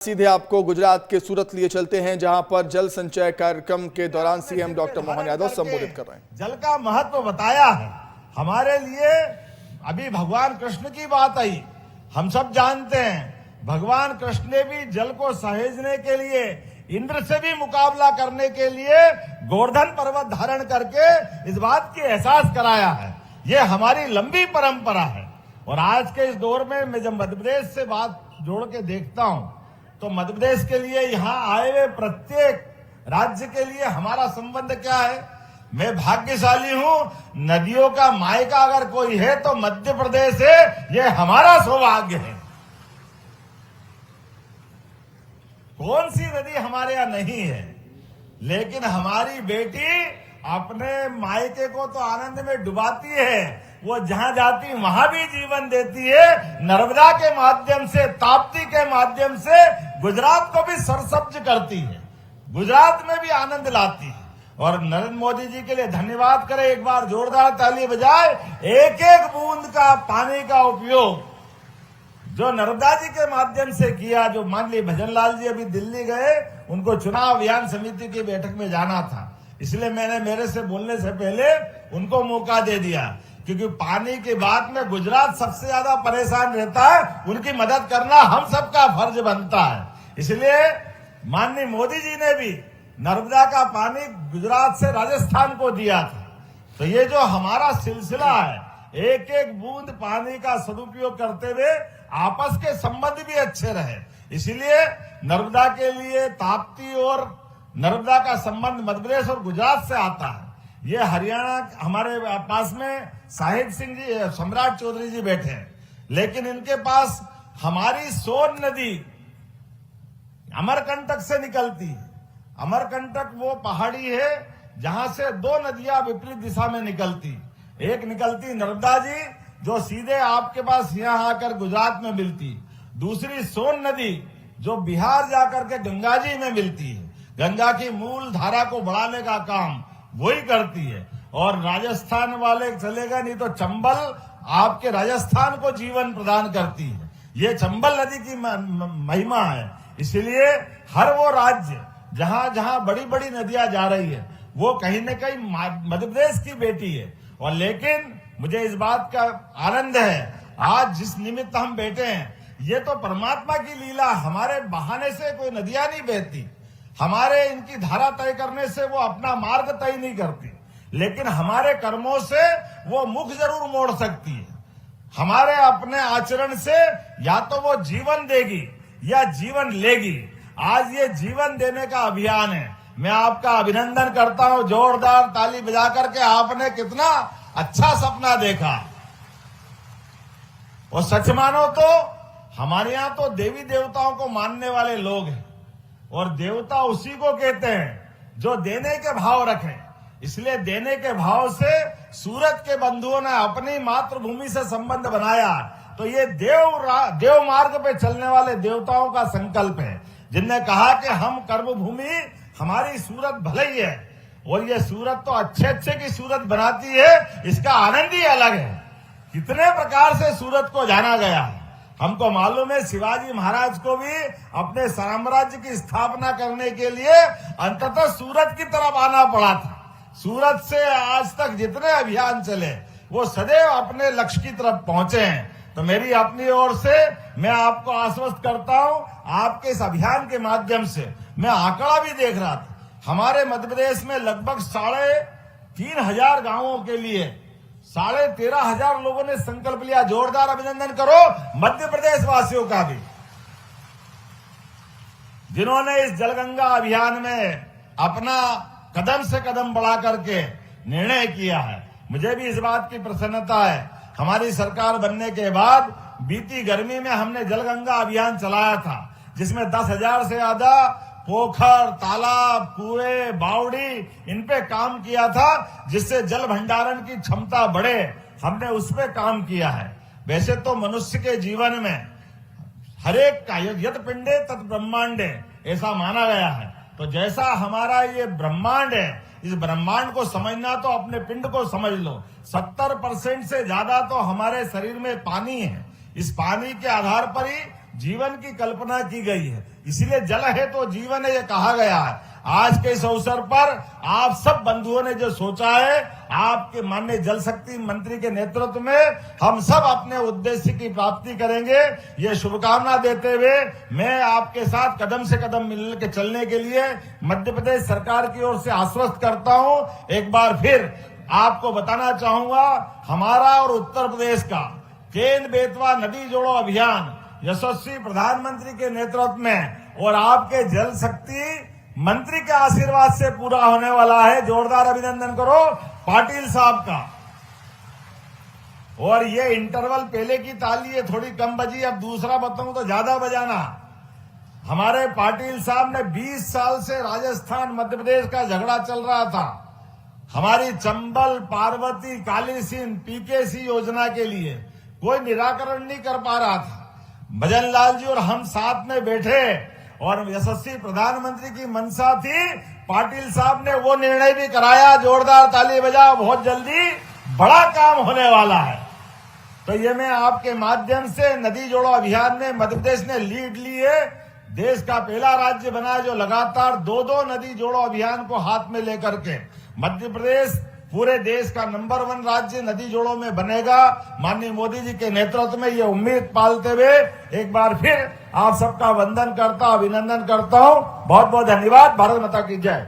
सीधे आपको गुजरात के सूरत लिए चलते हैं, जहां पर जल संचय कार्यक्रम के दौरान सीएम डॉक्टर मोहन यादव संबोधित कर रहे हैं। जल का महत्व बताया है हमारे लिए। अभी भगवान कृष्ण की बात आई, हम सब जानते हैं भगवान कृष्ण ने भी जल को सहेजने के लिए, इंद्र से भी मुकाबला करने के लिए गोवर्धन पर्वत धारण करके इस बात की एहसास कराया है। ये हमारी लंबी परंपरा है। और आज के इस दौर में मैं जब मध्य प्रदेश से बात जोड़ के देखता हूं तो मध्य प्रदेश के लिए यहाँ आए हुए प्रत्येक राज्य के लिए हमारा संबंध क्या है। मैं भाग्यशाली हूं, नदियों का मायका अगर कोई है तो मध्य प्रदेश है। ये हमारा सौभाग्य है। कौन सी नदी हमारे यहां नहीं है, लेकिन हमारी बेटी अपने मायके को तो आनंद में डुबाती है। वो जहां जाती वहां भी जीवन देती है। नर्मदा के माध्यम से, ताप्ती के माध्यम से गुजरात को भी सरसब्ज करती है, गुजरात में भी आनंद लाती है। और नरेंद्र मोदी जी के लिए धन्यवाद करें, एक बार जोरदार ताली बजाए। एक एक बूंद का पानी का उपयोग जो नर्मदा जी के माध्यम से किया। जो मान ली भजन लाल जी अभी दिल्ली गए, उनको चुनाव अभियान समिति की बैठक में जाना था, इसलिए मैंने मेरे से बोलने से पहले उनको मौका दे दिया, क्योंकि पानी की बात में गुजरात सबसे ज्यादा परेशान रहता है। उनकी मदद करना हम सबका फर्ज बनता है। इसलिए माननीय मोदी जी ने भी नर्मदा का पानी गुजरात से राजस्थान को दिया था। तो ये जो हमारा सिलसिला है, एक एक बूंद पानी का सदुपयोग करते हुए आपस के संबंध भी अच्छे रहे। इसलिए नर्मदा के लिए ताप्ती और नर्मदा का संबंध मध्य प्रदेश और गुजरात से आता है। ये हरियाणा हमारे पास में साहिब सिंह जी, सम्राट चौधरी जी बैठे हैं, लेकिन इनके पास हमारी सोन नदी अमरकंटक से निकलती है। अमरकंटक वो पहाड़ी है जहां से दो नदियां विपरीत दिशा में निकलती। एक निकलती नर्मदा जी जो सीधे आपके पास यहां आकर गुजरात में मिलती, दूसरी सोन नदी जो बिहार जाकर के गंगा जी में मिलती है। गंगा की मूल धारा को बढ़ाने का काम वही करती है। और राजस्थान वाले चलेगा नहीं तो चंबल आपके राजस्थान को जीवन प्रदान करती है। ये चंबल नदी की महिमा है। इसलिए हर वो राज्य जहां जहां बड़ी बड़ी नदियां जा रही है, वो कहीं न कहीं मध्य प्रदेश की बेटी है। और लेकिन मुझे इस बात का आनंद है, आज जिस निमित्त हम बैठे हैं, ये तो परमात्मा की लीला। हमारे बहाने से कोई नदियां नहीं बहती, हमारे इनकी धारा तय करने से वो अपना मार्ग तय नहीं करती, लेकिन हमारे कर्मों से वो मुख जरूर मोड़ सकती है। हमारे अपने आचरण से या तो वो जीवन देगी या जीवन लेगी। आज ये जीवन देने का अभियान है। मैं आपका अभिनंदन करता हूं। जोरदार ताली बजा करके आपने कितना अच्छा सपना देखा। और सच मानो तो हमारे यहां तो देवी देवताओं को मानने वाले लोग हैं, और देवता उसी को कहते हैं जो देने के भाव रखें। इसलिए देने के भाव से सूरत के बंधुओं ने अपनी मातृभूमि से संबंध बनाया। तो ये देव मार्ग पे चलने वाले देवताओं का संकल्प है, जिनने कहा कि हम कर्मभूमि हमारी सूरत भले ही है, और ये सूरत तो अच्छे अच्छे की सूरत बनाती है। इसका आनंद ही अलग है। कितने प्रकार से सूरत को जाना गया है। हमको मालूम है शिवाजी महाराज को भी अपने साम्राज्य की स्थापना करने के लिए अंततः सूरत की तरफ आना पड़ा था। सूरत से आज तक जितने अभियान चले वो सदैव अपने लक्ष्य की तरफ पहुंचे हैं। तो मेरी अपनी ओर से मैं आपको आश्वस्त करता हूं, आपके इस अभियान के माध्यम से मैं आंकड़ा भी देख रहा था, हमारे मध्य प्रदेश में लगभग 3,500 गांवों के लिए 13,500 लोगों ने संकल्प लिया। जोरदार अभिनंदन करो मध्य प्रदेश वासियों का भी, जिन्होंने इस जलगंगा अभियान में अपना कदम से कदम बढ़ा करके निर्णय किया है। मुझे भी इस बात की प्रसन्नता है, हमारी सरकार बनने के बाद बीती गर्मी में हमने जलगंगा अभियान चलाया था, जिसमें 10,000 से ज्यादा पोखर, तालाब, कुएं, बावड़ी, इन पे काम किया था, जिससे जल भंडारण की क्षमता बढ़े। हमने उस पे काम किया है। वैसे तो मनुष्य के जीवन में हरेक का यद पिंडे तत् ब्रह्मांडे ऐसा माना गया है। तो जैसा हमारा ये ब्रह्मांड है, इस ब्रह्मांड को समझना तो अपने पिंड को समझ लो। 70% से ज्यादा तो हमारे शरीर में पानी है। इस पानी के आधार पर ही जीवन की कल्पना की गई है। इसलिए जल है तो जीवन है, ये कहा गया है। आज के इस अवसर पर आप सब बंधुओं ने जो सोचा है, आपके माननीय जल शक्ति मंत्री के नेतृत्व में हम सब अपने उद्देश्य की प्राप्ति करेंगे, ये शुभकामना देते हुए मैं आपके साथ कदम से कदम मिल के चलने के लिए मध्य प्रदेश सरकार की ओर से आश्वस्त करता हूं। एक बार फिर आपको बताना चाहूंगा, हमारा और उत्तर प्रदेश का केन बेतवा नदी जोड़ो अभियान यशस्वी प्रधानमंत्री के नेतृत्व में और आपके जल शक्ति मंत्री के आशीर्वाद से पूरा होने वाला है। जोरदार अभिनंदन करो पाटिल साहब का। और ये इंटरवल पहले की ताली है थोड़ी कम बजी, अब दूसरा बताऊं तो ज्यादा बजाना। हमारे पाटिल साहब ने 20 साल से राजस्थान मध्य प्रदेश का झगड़ा चल रहा था हमारी चंबल पार्वती काली सिंध पीकेसी योजना के लिए, कोई निराकरण नहीं कर पा रहा था। भजन लाल जी और हम साथ में बैठे और यशस्वी प्रधानमंत्री की मंशा थी, पाटिल साहब ने वो निर्णय भी कराया। जोरदार ताली बजाओ, बहुत जल्दी बड़ा काम होने वाला है। तो ये मैं आपके माध्यम से नदी जोड़ो अभियान में मध्य प्रदेश ने लीड ली है। देश का पहला राज्य बना है जो लगातार 2-2 नदी जोड़ो अभियान को हाथ में लेकर के मध्य प्रदेश पूरे देश का नंबर 1 राज्य नदी जोड़ों में बनेगा। माननीय मोदी जी के नेतृत्व में ये उम्मीद पालते हुए एक बार फिर आप सबका वंदन करता, अभिनंदन करता हूं। बहुत बहुत धन्यवाद। भारत माता की जय।